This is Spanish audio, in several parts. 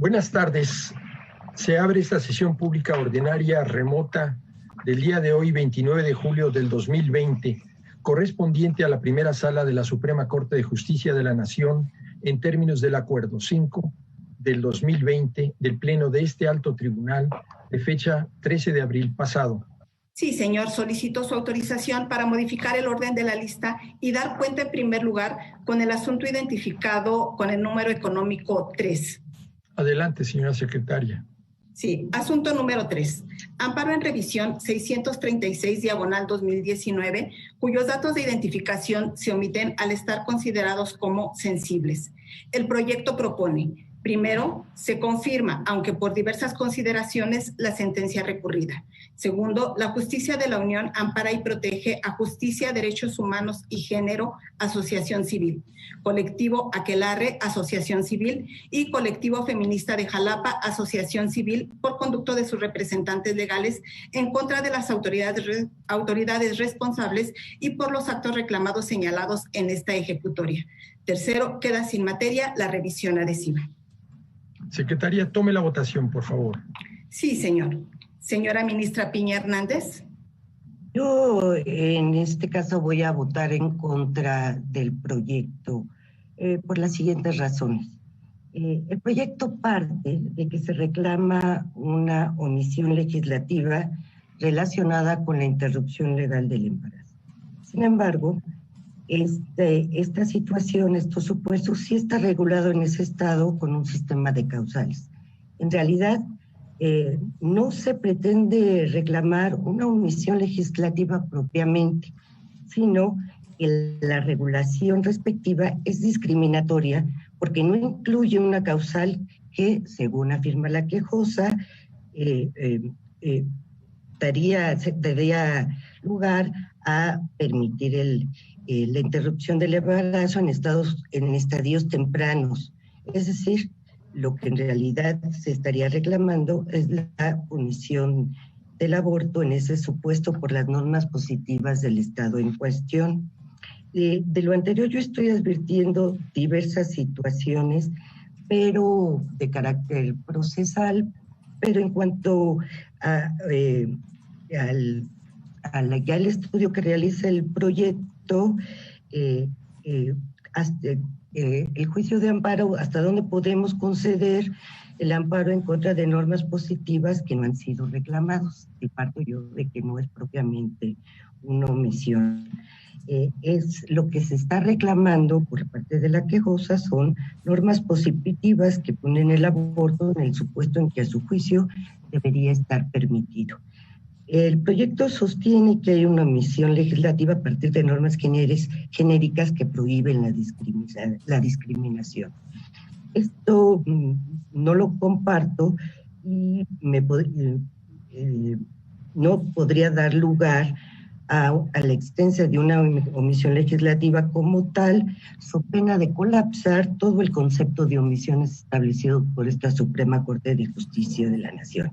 Buenas tardes. Se abre esta sesión pública ordinaria remota del día de hoy, 29 de julio del 2020, correspondiente a la primera sala de la Suprema Corte de Justicia de la Nación, en términos del Acuerdo 5 del 2020 del Pleno de este Alto Tribunal, de fecha 13 de abril pasado. Sí, señor. Solicito su autorización para modificar el orden de la lista y dar cuenta en primer lugar con el asunto identificado con el número económico 3. Adelante, señora secretaria. Sí, asunto número 3. Amparo en revisión 636/2019, cuyos datos de identificación se omiten al estar considerados como sensibles. El proyecto propone: primero, se confirma, aunque por diversas consideraciones, la sentencia recurrida. Segundo, la Justicia de la Unión ampara y protege a Justicia, Derechos Humanos y Género, Asociación Civil, Colectivo Aquelarre, Asociación Civil, y Colectivo Feminista de Jalapa, Asociación Civil, por conducto de sus representantes legales en contra de las autoridades responsables y por los actos reclamados señalados en esta ejecutoria. Tercero, queda sin materia la revisión adhesiva. Secretaria, tome la votación, por favor. Sí, señor. Señora ministra Piña Hernández. Yo en este caso voy a votar en contra del proyecto por las siguientes razones. El proyecto parte de que se reclama una omisión legislativa relacionada con la interrupción legal del embarazo. Sin embargo, esta situación, estos supuestos, sí está regulado en ese estado con un sistema de causales. En realidad, no se pretende reclamar una omisión legislativa propiamente, sino que la regulación respectiva es discriminatoria porque no incluye una causal que, según afirma la quejosa, daría lugar a permitir la interrupción del embarazo en estadios tempranos. Es decir, lo que en realidad se estaría reclamando es la omisión del aborto en ese supuesto por las normas positivas del Estado en cuestión. De lo anterior yo estoy advirtiendo diversas situaciones, pero de carácter procesal, pero en cuanto al estudio que realiza el proyecto, el juicio de amparo, hasta dónde podemos conceder el amparo en contra de normas positivas que no han sido reclamados. Y parto yo de que no es propiamente una omisión. Es lo que se está reclamando por parte de la quejosa son normas positivas que ponen el aborto en el supuesto en que a su juicio debería estar permitido. El proyecto sostiene que hay una omisión legislativa a partir de normas genéricas que prohíben la discriminación. Esto no lo comparto y no podría dar lugar a la existencia de una omisión legislativa como tal, so pena de colapsar todo el concepto de omisiones establecido por esta Suprema Corte de Justicia de la Nación.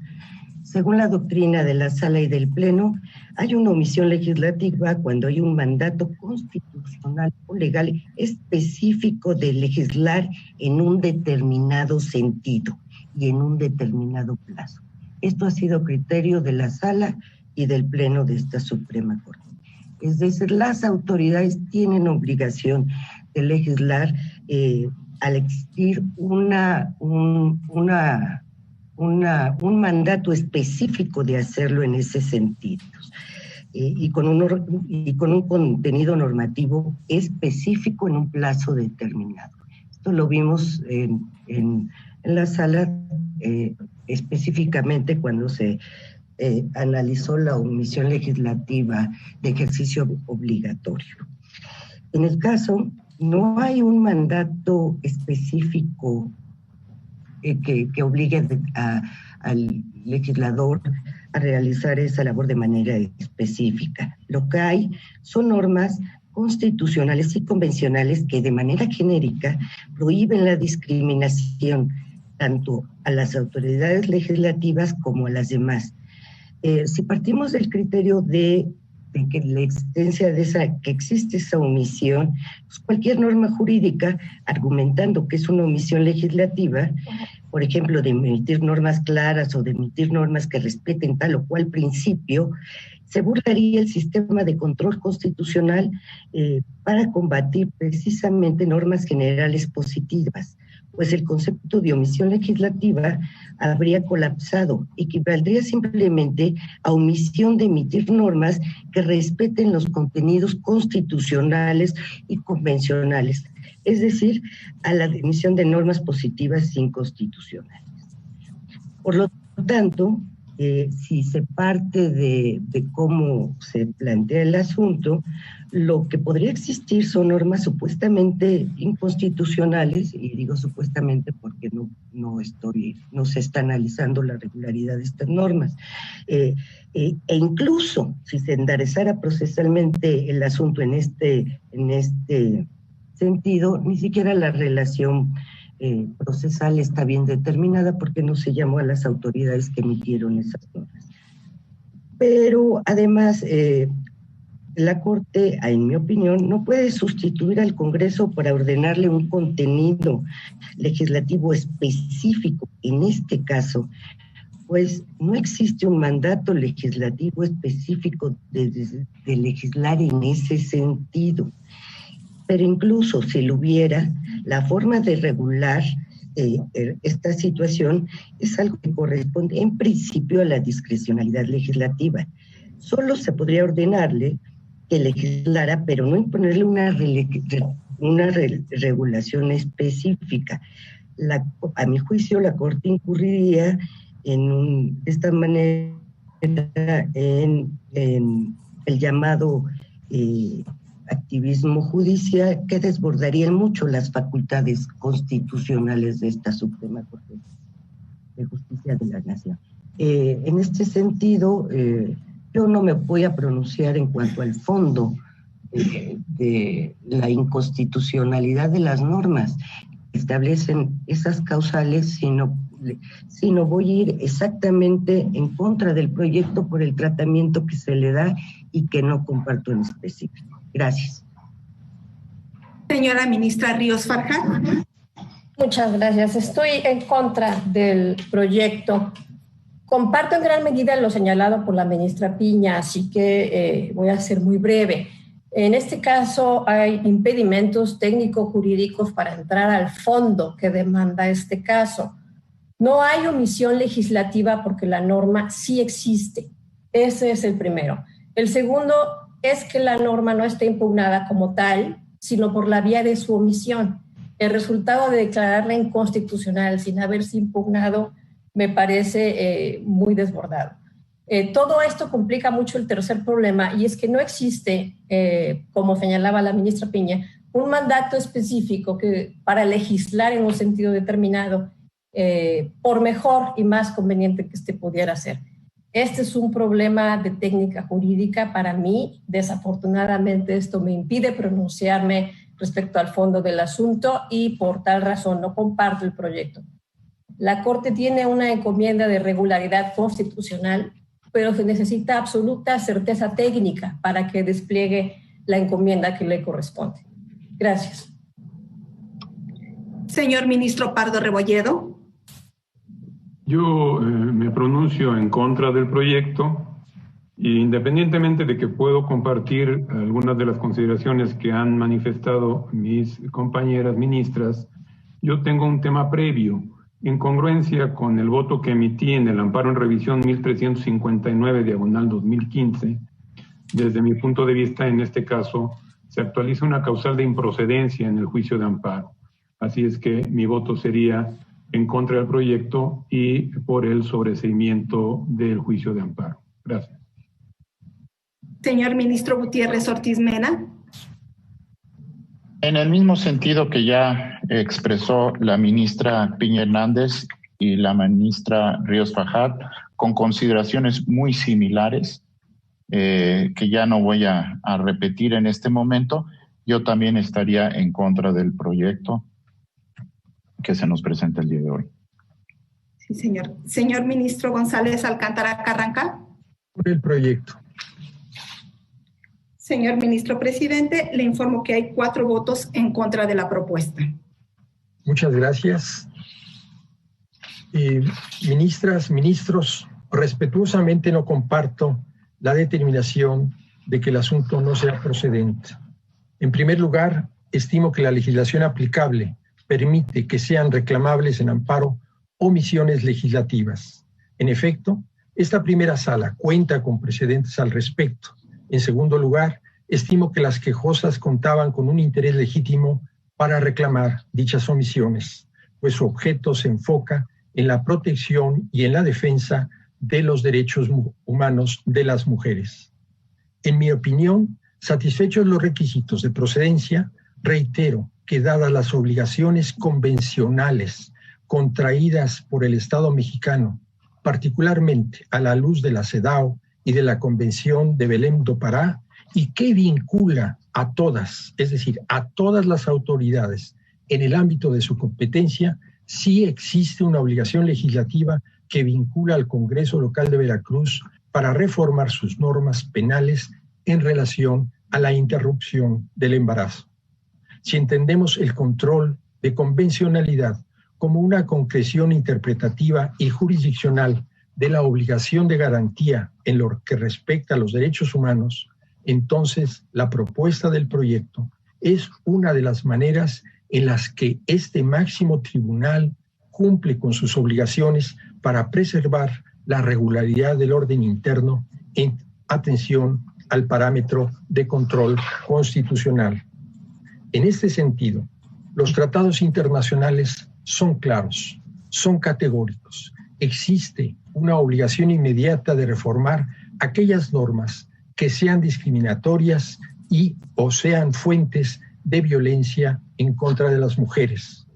Según la doctrina de la Sala y del Pleno, hay una omisión legislativa cuando hay un mandato constitucional o legal específico de legislar en un determinado sentido y en un determinado plazo. Esto ha sido criterio de la Sala y del Pleno de esta Suprema Corte. Es decir, las autoridades tienen obligación de legislar al existir un mandato específico de hacerlo en ese sentido y con un contenido normativo específico en un plazo determinado. Esto lo vimos en la sala específicamente cuando se analizó la omisión legislativa de ejercicio obligatorio. En el caso, no hay un mandato específico que obligue al legislador a realizar esa labor de manera específica. Lo que hay son normas constitucionales y convencionales que de manera genérica prohíben la discriminación tanto a las autoridades legislativas como a las demás. Si partimos del criterio de que la existencia de que existe esa omisión, pues cualquier norma jurídica argumentando que es una omisión legislativa por ejemplo, de emitir normas claras o de emitir normas que respeten tal o cual principio, se burlaría el sistema de control constitucional para combatir precisamente normas generales positivas, pues el concepto de omisión legislativa habría colapsado, equivaldría simplemente a omisión de emitir normas que respeten los contenidos constitucionales y convencionales, es decir, a la emisión de normas positivas inconstitucionales. Por lo tanto, si se parte de cómo se plantea el asunto, lo que podría existir son normas supuestamente inconstitucionales, y digo supuestamente porque no se está analizando la regularidad de estas normas, e incluso si se enderezara procesalmente el asunto en este sentido, ni siquiera la relación procesal está bien determinada porque no se llamó a las autoridades que emitieron esas normas. Pero además, la Corte, en mi opinión, no puede sustituir al Congreso para ordenarle un contenido legislativo específico. En este caso, pues no existe un mandato legislativo específico de legislar en ese sentido. Pero incluso si lo hubiera, la forma de regular esta situación es algo que corresponde en principio a la discrecionalidad legislativa. Solo se podría ordenarle que legislara, pero no imponerle una regulación específica. A mi juicio, la Corte incurriría de esta manera en el llamado activismo judicial, que desbordaría mucho las facultades constitucionales de esta Suprema Corte de Justicia de la Nación. En este sentido, yo no me voy a pronunciar en cuanto al fondo de la inconstitucionalidad de las normas que establecen esas causales, sino voy a ir exactamente en contra del proyecto por el tratamiento que se le da y que no comparto en específico. Gracias. Señora ministra Ríos Farjat. Muchas gracias. Estoy en contra del proyecto. Comparto en gran medida lo señalado por la ministra Piña, así que voy a ser muy breve. En este caso hay impedimentos técnico-jurídicos para entrar al fondo que demanda este caso. No hay omisión legislativa porque la norma sí existe. Ese es el primero. El segundo es que la norma no está impugnada como tal, sino por la vía de su omisión. El resultado de declararla inconstitucional sin haberse impugnado me parece muy desbordado. Todo esto complica mucho el tercer problema, y es que no existe, como señalaba la ministra Piña, un mandato específico para legislar en un sentido determinado, por mejor y más conveniente que este pudiera ser. Este es un problema de técnica jurídica para mí. Desafortunadamente esto me impide pronunciarme respecto al fondo del asunto y por tal razón no comparto el proyecto. La Corte tiene una encomienda de regularidad constitucional, pero se necesita absoluta certeza técnica para que despliegue la encomienda que le corresponde. Gracias. Señor ministro Pardo Rebolledo. Yo me pronuncio en contra del proyecto, independientemente de que puedo compartir algunas de las consideraciones que han manifestado mis compañeras ministras. Yo tengo un tema previo. En congruencia con el voto que emití en el amparo en revisión 1359/2015, desde mi punto de vista, en este caso, se actualiza una causal de improcedencia en el juicio de amparo. Así es que mi voto sería en contra del proyecto y por el sobreseimiento del juicio de amparo. Gracias. Señor ministro Gutiérrez Ortiz Mena. En el mismo sentido que ya expresó la ministra Piña Hernández y la ministra Ríos Farjat, con consideraciones muy similares, que ya no voy a repetir en este momento, yo también estaría en contra del proyecto que se nos presenta el día de hoy. Sí, señor. Señor ministro González Alcántara Carranca. Por el proyecto. Señor ministro presidente, le informo que hay 4 votos en contra de la propuesta. Muchas gracias. Ministras, ministros, respetuosamente no comparto la determinación de que el asunto no sea procedente. En primer lugar, estimo que la legislación aplicable permite que sean reclamables en amparo omisiones legislativas. En efecto, esta primera sala cuenta con precedentes al respecto. En segundo lugar, estimo que las quejosas contaban con un interés legítimo para reclamar dichas omisiones, pues su objeto se enfoca en la protección y en la defensa de los derechos humanos de las mujeres. En mi opinión, satisfechos los requisitos de procedencia, reitero que dadas las obligaciones convencionales contraídas por el Estado mexicano, particularmente a la luz de la CEDAW y de la Convención de Belém do Pará, y que vincula a todas, es decir, a todas las autoridades en el ámbito de su competencia, sí existe una obligación legislativa que vincula al Congreso Local de Veracruz para reformar sus normas penales en relación a la interrupción del embarazo. Si entendemos el control de convencionalidad como una concreción interpretativa y jurisdiccional de la obligación de garantía en lo que respecta a los derechos humanos, entonces la propuesta del proyecto es una de las maneras en las que este máximo tribunal cumple con sus obligaciones para preservar la regularidad del orden interno en atención al parámetro de control constitucional. En este sentido, los tratados internacionales son claros, son categóricos. Existe una obligación inmediata de reformar aquellas normas que sean discriminatorias y o sean fuentes de violencia en contra de las mujeres.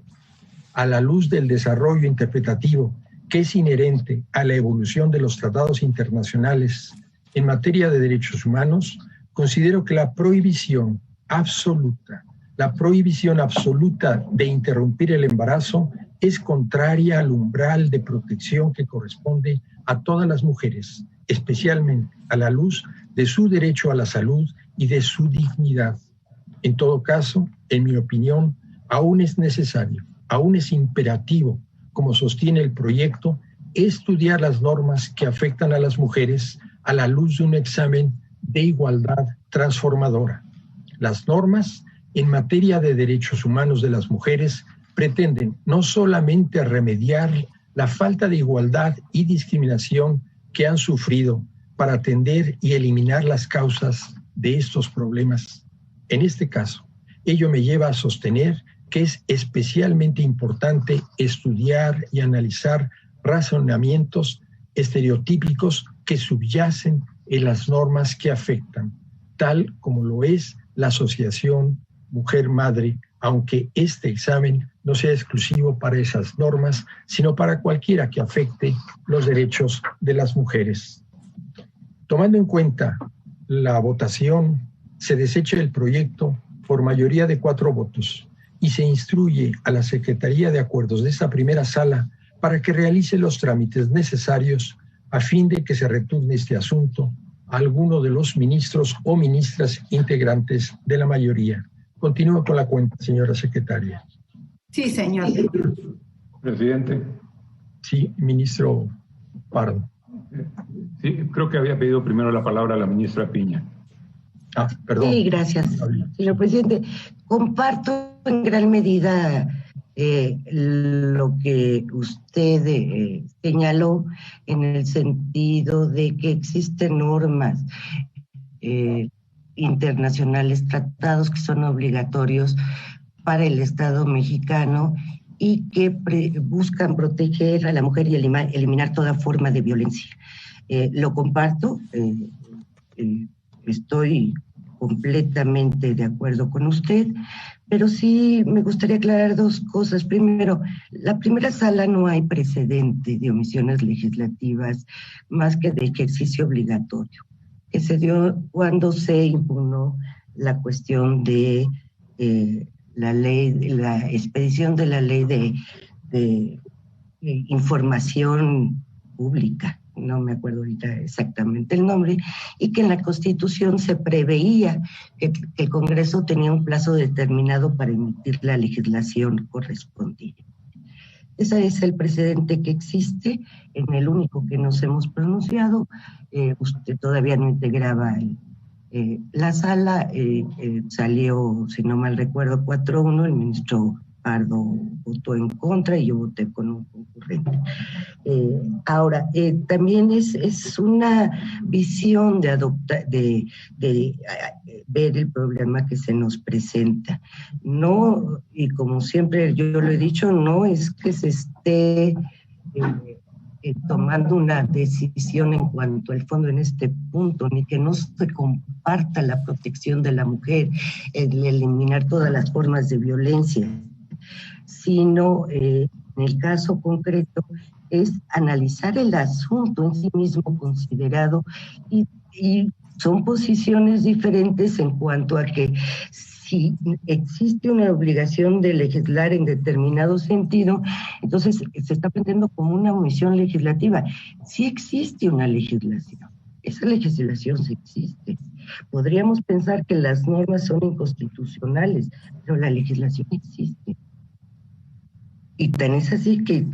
A la luz del desarrollo interpretativo que es inherente a la evolución de los tratados internacionales en materia de derechos humanos, considero que la prohibición absoluta de interrumpir el embarazo es contraria al umbral de protección que corresponde a todas las mujeres, especialmente a la luz de su derecho a la salud y de su dignidad. En todo caso, en mi opinión, aún es necesario, aún es imperativo, como sostiene el proyecto, estudiar las normas que afectan a las mujeres a la luz de un examen de igualdad transformadora. Las normas en materia de derechos humanos de las mujeres pretenden no solamente remediar la falta de igualdad y discriminación que han sufrido para atender y eliminar las causas de estos problemas. En este caso, ello me lleva a sostener que es especialmente importante estudiar y analizar razonamientos estereotípicos que subyacen en las normas que afectan, tal como lo es la asociación mujer-madre, aunque este examen no sea exclusivo para esas normas, sino para cualquiera que afecte los derechos de las mujeres. Tomando en cuenta la votación, se desecha el proyecto por mayoría de 4 votos y se instruye a la Secretaría de Acuerdos de esta primera sala para que realice los trámites necesarios a fin de que se retorne este asunto a alguno de los ministros o ministras integrantes de la mayoría. Continúo con la cuenta, señora secretaria. Sí, señor. Presidente. Sí, ministro Pardo. Sí, creo que había pedido primero la palabra la ministra Piña. Ah, perdón. Sí, gracias, señor presidente. Comparto en gran medida lo que usted señaló en el sentido de que existen normas internacionales, tratados que son obligatorios para el Estado mexicano y que buscan proteger a la mujer y eliminar toda forma de violencia. Lo comparto, estoy completamente de acuerdo con usted, pero sí me gustaría aclarar 2 cosas. Primero, la primera sala no hay precedente de omisiones legislativas más que de ejercicio obligatorio, que se dio cuando se impugnó la cuestión de la ley, la expedición de la ley de información pública, no me acuerdo ahorita exactamente el nombre, y que en la Constitución se preveía que el Congreso tenía un plazo determinado para emitir la legislación correspondiente. Ese es el precedente que existe, en el único que nos hemos pronunciado. Usted todavía no integraba la sala, salió, si no mal recuerdo, 4-1, el ministro Pardo votó en contra y yo voté con un concurrente. Ahora, también es una visión de ver el problema que se nos presenta. No, y como siempre yo lo he dicho, no es que se esté tomando una decisión en cuanto al fondo en este punto, ni que no se comparta la protección de la mujer, el eliminar todas las formas de violencia, sino en el caso concreto es analizar el asunto en sí mismo considerado y son posiciones diferentes en cuanto a que si existe una obligación de legislar en determinado sentido, entonces se está planteando como una omisión legislativa. Sí existe una legislación, esa legislación sí existe. Podríamos pensar que las normas son inconstitucionales, pero la legislación existe. Y tan es así que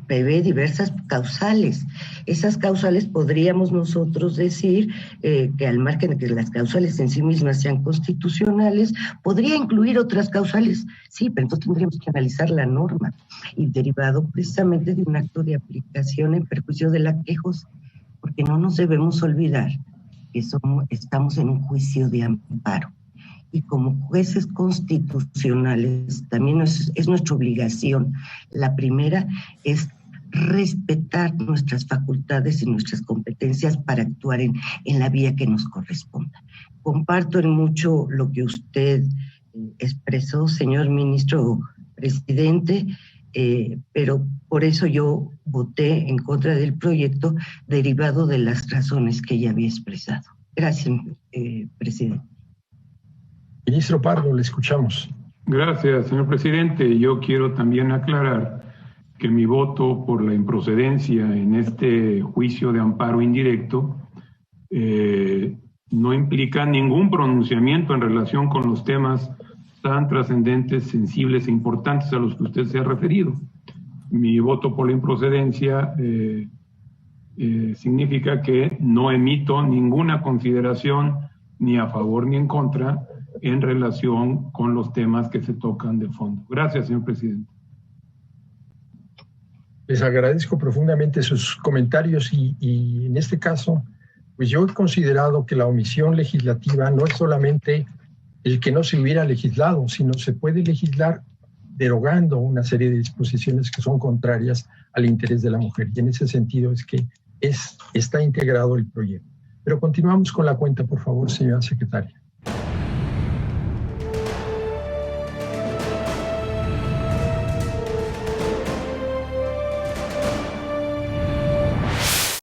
prevé diversas causales. Esas causales podríamos nosotros decir que al margen de que las causales en sí mismas sean constitucionales, podría incluir otras causales. Sí, pero entonces tendríamos que analizar la norma y derivado precisamente de un acto de aplicación en perjuicio de la quejosa, porque no nos debemos olvidar que estamos en un juicio de amparo. Y como jueces constitucionales también es nuestra obligación. La primera es respetar nuestras facultades y nuestras competencias para actuar en la vía que nos corresponda. Comparto en mucho lo que usted expresó, señor ministro presidente, pero por eso yo voté en contra del proyecto derivado de las razones que ya había expresado. Gracias, presidente. Ministro Pardo, le escuchamos. Gracias, señor presidente. Yo quiero también aclarar que mi voto por la improcedencia en este juicio de amparo indirecto no implica ningún pronunciamiento en relación con los temas tan trascendentes, sensibles e importantes a los que usted se ha referido. Mi voto por la improcedencia significa que no emito ninguna consideración ni a favor ni en contra en relación con los temas que se tocan de fondo. Gracias, señor presidente. Les agradezco profundamente sus comentarios y en este caso, pues yo he considerado que la omisión legislativa no es solamente el que no se hubiera legislado, sino se puede legislar derogando una serie de disposiciones que son contrarias al interés de la mujer. Y en ese sentido es que está integrado el proyecto. Pero continuamos con la cuenta, por favor, señora secretaria.